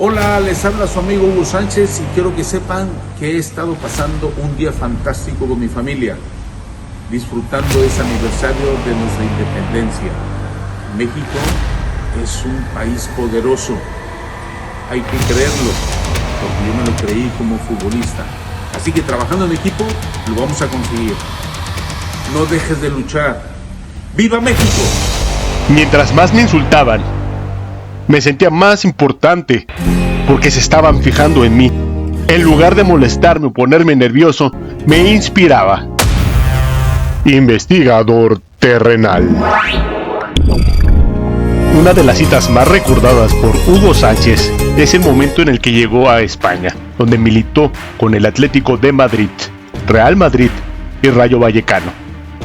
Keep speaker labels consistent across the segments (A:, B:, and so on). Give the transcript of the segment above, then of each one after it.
A: Hola, les habla su amigo Hugo Sánchez y quiero que sepan que he estado pasando un día fantástico con mi familia, disfrutando ese aniversario de nuestra independencia. México es un país poderoso, hay que creerlo, porque yo me lo creí como futbolista. Así que trabajando en equipo lo vamos a conseguir. No dejes de luchar. ¡Viva México!
B: Mientras más me insultaban, me sentía más importante, porque se estaban fijando en mí. En lugar de molestarme o ponerme nervioso, me inspiraba. Investigador terrenal. Una de las citas más recordadas por Hugo Sánchez es el momento en el que llegó a España, donde militó con el Atlético de Madrid, Real Madrid y Rayo Vallecano.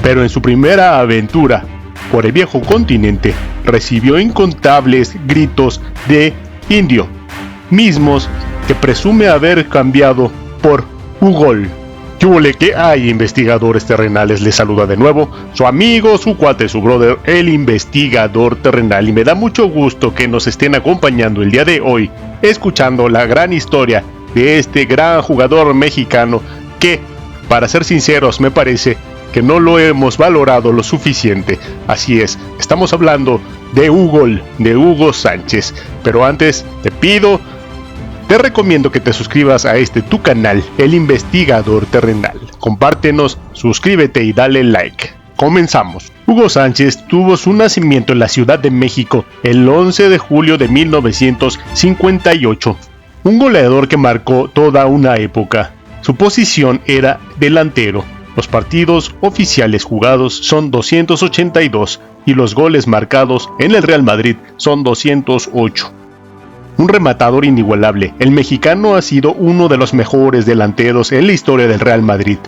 B: Pero en su primera aventura por el viejo continente, recibió incontables gritos de indio, mismos que presume haber cambiado por Ugol. ¿Qué hay, investigadores terrenales? Les saluda de nuevo su amigo, su cuate, su brother, el investigador terrenal, y me da mucho gusto que nos estén acompañando el día de hoy, escuchando la gran historia de este gran jugador mexicano que, para ser sinceros, me parece que no lo hemos valorado lo suficiente. Así es, estamos hablando de Hugo Sánchez. Pero antes te recomiendo que te suscribas a tu canal, El Investigador Terrenal. Compártenos, suscríbete y dale like. Comenzamos. Hugo Sánchez tuvo su nacimiento en la Ciudad de México el 11 de julio de 1958. Un goleador que marcó toda una época. Su posición era delantero. Los partidos oficiales jugados son 282 y los goles marcados en el Real Madrid son 208. Un rematador inigualable, el mexicano ha sido uno de los mejores delanteros en la historia del Real Madrid.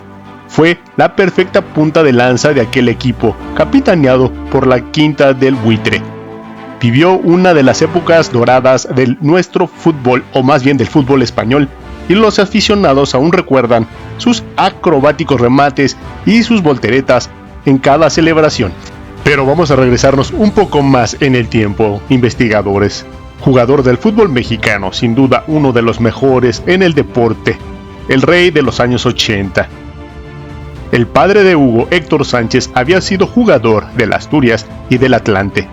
B: Fue la perfecta punta de lanza de aquel equipo, capitaneado por la Quinta del Buitre. Vivió una de las épocas doradas de nuestro fútbol, o más bien del fútbol español, y los aficionados aún recuerdan sus acrobáticos remates y sus volteretas en cada celebración. Pero vamos a regresarnos un poco más en el tiempo, investigadores. Jugador del fútbol mexicano, sin duda uno de los mejores en el deporte, el rey de los años 80. El padre de Hugo, Héctor Sánchez, había sido jugador del Asturias y del Atlante.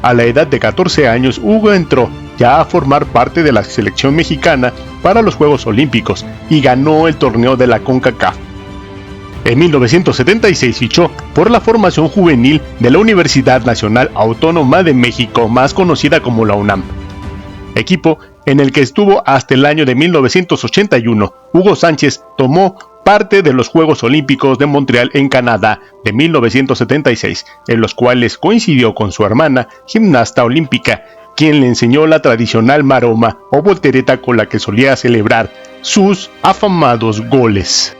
B: A la edad de 14 años, Hugo entró ya a formar parte de la selección mexicana para los Juegos Olímpicos y ganó el torneo de la CONCACAF. En 1976 fichó por la formación juvenil de la Universidad Nacional Autónoma de México, más conocida como la UNAM, equipo en el que estuvo hasta el año de 1981. Hugo Sánchez tomó parte de los Juegos Olímpicos de Montreal en Canadá de 1976, en los cuales coincidió con su hermana, gimnasta olímpica, quien le enseñó la tradicional maroma o voltereta con la que solía celebrar sus afamados goles.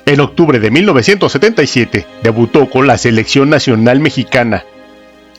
B: En octubre de 1977 debutó con la selección nacional mexicana,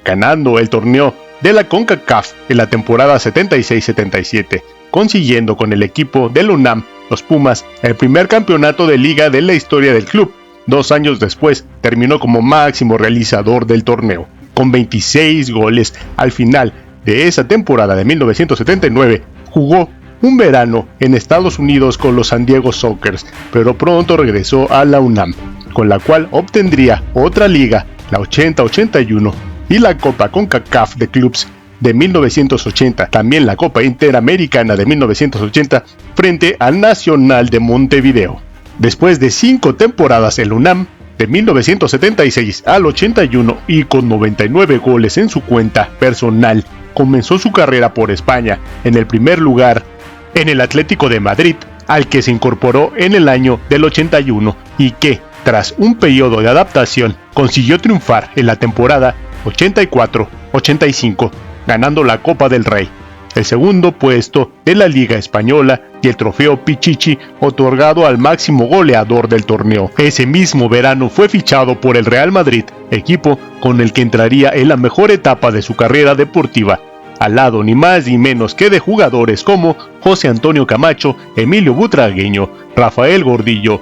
B: ganando el torneo de la CONCACAF en la temporada 76-77, consiguiendo con el equipo del UNAM, los Pumas, el primer campeonato de liga de la historia del club. 2 años después terminó como máximo realizador del torneo, con 26 goles. Al final de esa temporada de 1979, jugó un verano en Estados Unidos con los San Diego Sockers, pero pronto regresó a la UNAM, con la cual obtendría otra liga, la 80-81, y la Copa CONCACAF de Clubs de 1980, también la Copa Interamericana de 1980, frente al Nacional de Montevideo. Después de 5 temporadas en la UNAM, de 1976 al 81 y con 99 goles en su cuenta personal, comenzó su carrera por España, en el primer lugar en el Atlético de Madrid, al que se incorporó en el año del 81 y que, tras un periodo de adaptación, consiguió triunfar en la temporada 84-85, ganando la Copa del Rey, el segundo puesto de la Liga Española y el trofeo Pichichi, otorgado al máximo goleador del torneo. Ese mismo verano fue fichado por el Real Madrid, equipo con el que entraría en la mejor etapa de su carrera deportiva, al lado ni más ni menos que de jugadores como José Antonio Camacho, Emilio Butragueño, Rafael Gordillo,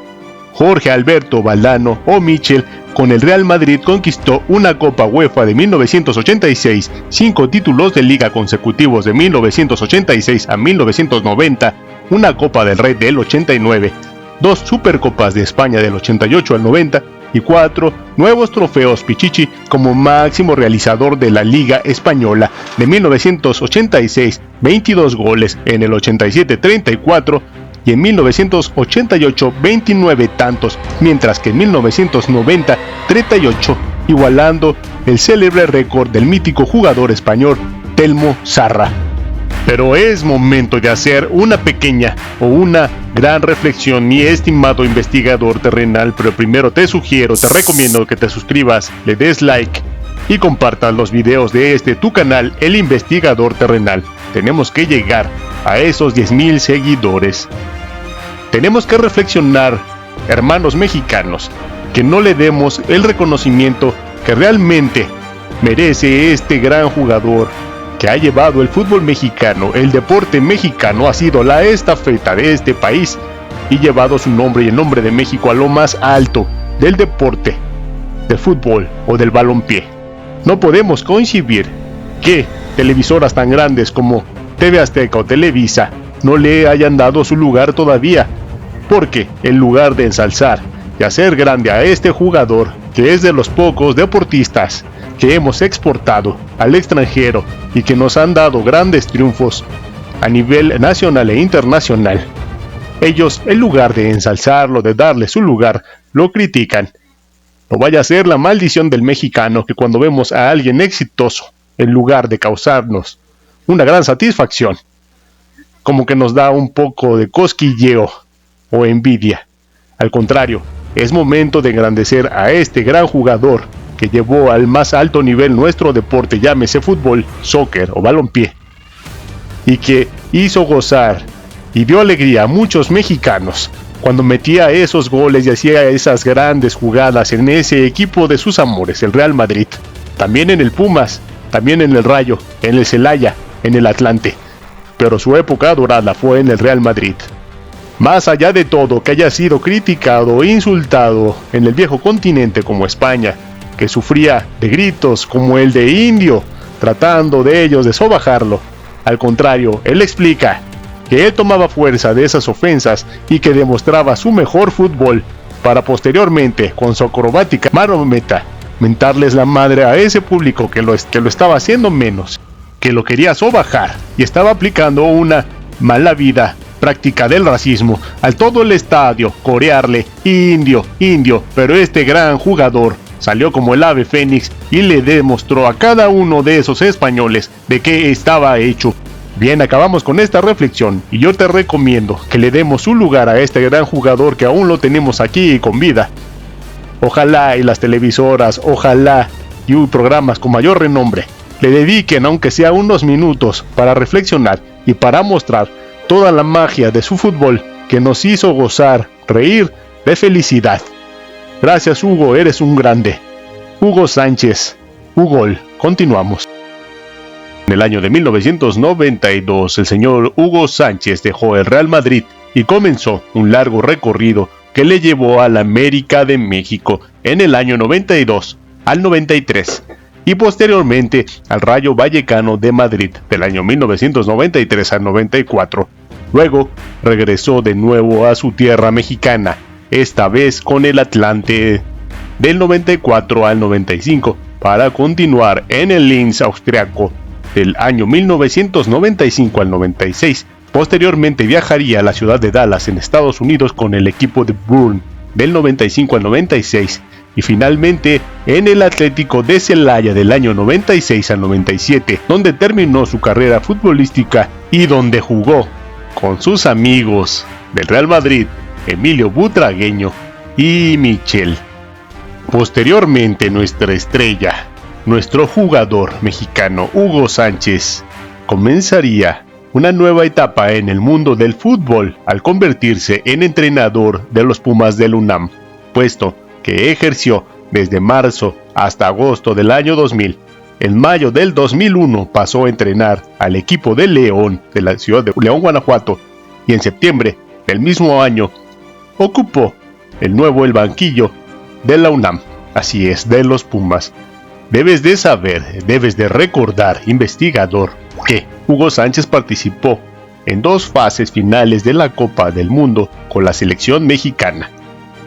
B: Jorge Alberto Valdano o Michel, con el Real Madrid conquistó una Copa UEFA de 1986, 5 títulos de liga consecutivos de 1986 a 1990, una Copa del Rey del 89, 2 Supercopas de España del 88 al 90 y 4 nuevos trofeos Pichichi como máximo realizador de la Liga Española de 1986, 22 goles, en el 87 34 y en 1988 29 tantos, mientras que en 1990 38, igualando el célebre récord del mítico jugador español Telmo Zarra. Pero es momento de hacer una pequeña o una gran reflexión, mi estimado investigador terrenal, pero primero te recomiendo que te suscribas, le des like y compartas los videos de tu canal, El Investigador Terrenal. Tenemos que llegar a esos 10,000 seguidores. Tenemos que reflexionar, hermanos mexicanos, que no le demos el reconocimiento que realmente merece este gran jugador que ha llevado el fútbol mexicano, el deporte mexicano, ha sido la estafeta de este país y llevado su nombre y el nombre de México a lo más alto del deporte, del fútbol o del balompié. No podemos concebir que televisoras tan grandes como TV Azteca o Televisa no le hayan dado su lugar todavía, porque en lugar de ensalzar y hacer grande a este jugador, que es de los pocos deportistas que hemos exportado al extranjero y que nos han dado grandes triunfos a nivel nacional e internacional, ellos, en lugar de ensalzarlo, de darle su lugar, lo critican. No vaya a ser la maldición del mexicano que cuando vemos a alguien exitoso, en lugar de causarnos una gran satisfacción, como que nos da un poco de cosquilleo o envidia. Al contrario, es momento de engrandecer a este gran jugador que llevó al más alto nivel nuestro deporte, llámese fútbol, soccer o balompié, y que hizo gozar y dio alegría a muchos mexicanos cuando metía esos goles y hacía esas grandes jugadas en ese equipo de sus amores, el Real Madrid. También en el Pumas, también en el Rayo, en el Celaya, en el Atlante, pero su época dorada fue en el Real Madrid. Más allá de todo que haya sido criticado e insultado en el viejo continente como España, que sufría de gritos como el de Indio, tratando de ellos de sobajarlo, al contrario, él explica que él tomaba fuerza de esas ofensas y que demostraba su mejor fútbol para posteriormente, con su acrobática marometa, mentarles la madre a ese público que lo estaba haciendo menos, que lo quería sobajar y estaba aplicando una mala vida práctica del racismo al todo el estadio, corearle indio, indio, pero este gran jugador salió como el ave fénix y le demostró a cada uno de esos españoles de qué estaba hecho. Bien, acabamos con esta reflexión y yo te recomiendo que le demos su lugar a este gran jugador que aún lo tenemos aquí con vida. Ojalá y las televisoras, ojalá y programas con mayor renombre le dediquen aunque sea unos minutos para reflexionar y para mostrar toda la magia de su fútbol que nos hizo gozar, reír de felicidad. Gracias, Hugo, eres un grande. Hugo Sánchez, Hugo, continuamos. En el año de 1992, el señor Hugo Sánchez dejó el Real Madrid y comenzó un largo recorrido que le llevó a la América de México en el año 92 al 93 y posteriormente al Rayo Vallecano de Madrid del año 1993 al 94. Luego regresó de nuevo a su tierra mexicana, esta vez con el Atlante del 94 al 95, para continuar en el Linz austriaco del año 1995 al 96. Posteriormente viajaría a la ciudad de Dallas en Estados Unidos con el equipo de Burn del 95 al 96 y finalmente en el Atlético de Celaya del año 96 al 97, donde terminó su carrera futbolística y donde jugó con sus amigos del Real Madrid, Emilio Butragueño y Michel. Posteriormente nuestra estrella, nuestro jugador mexicano Hugo Sánchez, comenzaría una nueva etapa en el mundo del fútbol al convertirse en entrenador de los Pumas del UNAM, puesto que ejerció desde marzo hasta agosto del año 2000. En mayo del 2001 pasó a entrenar al equipo de León de la ciudad de León, Guanajuato, y en septiembre del mismo año ocupó el banquillo de la UNAM, así es, de los Pumas. Debes de saber, debes de recordar, investigador, que Hugo Sánchez participó en 2 fases finales de la Copa del Mundo con la selección mexicana,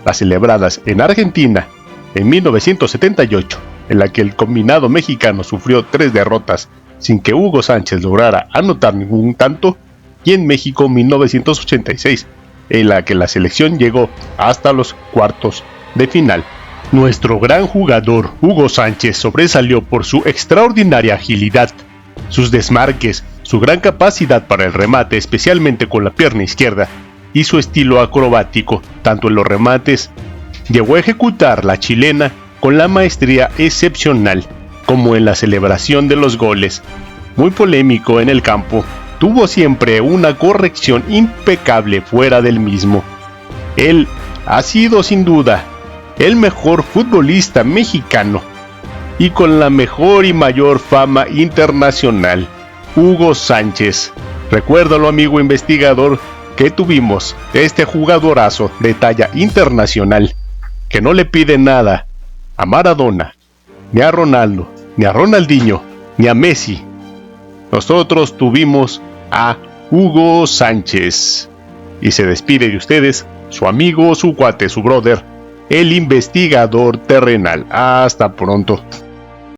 B: las celebradas en Argentina en 1978, en la que el combinado mexicano sufrió 3 derrotas sin que Hugo Sánchez lograra anotar ningún tanto, y en México 1986, en la que la selección llegó hasta los cuartos de final. Nuestro gran jugador Hugo Sánchez sobresalió por su extraordinaria agilidad, sus desmarques, su gran capacidad para el remate, especialmente con la pierna izquierda, y su estilo acrobático, tanto en los remates. Llegó a ejecutar la chilena con la maestría excepcional, como en la celebración de los goles. Muy polémico en el campo, tuvo siempre una corrección impecable fuera del mismo. Él ha sido sin duda el mejor futbolista mexicano y con la mejor y mayor fama internacional, Hugo Sánchez. Recuérdalo, amigo investigador, que tuvimos este jugadorazo de talla internacional que no le pide nada a Maradona, ni a Ronaldo, ni a Ronaldinho, ni a Messi. Nosotros tuvimos a Hugo Sánchez. Y se despide de ustedes su amigo, su cuate, su brother, el investigador terrenal. Hasta pronto.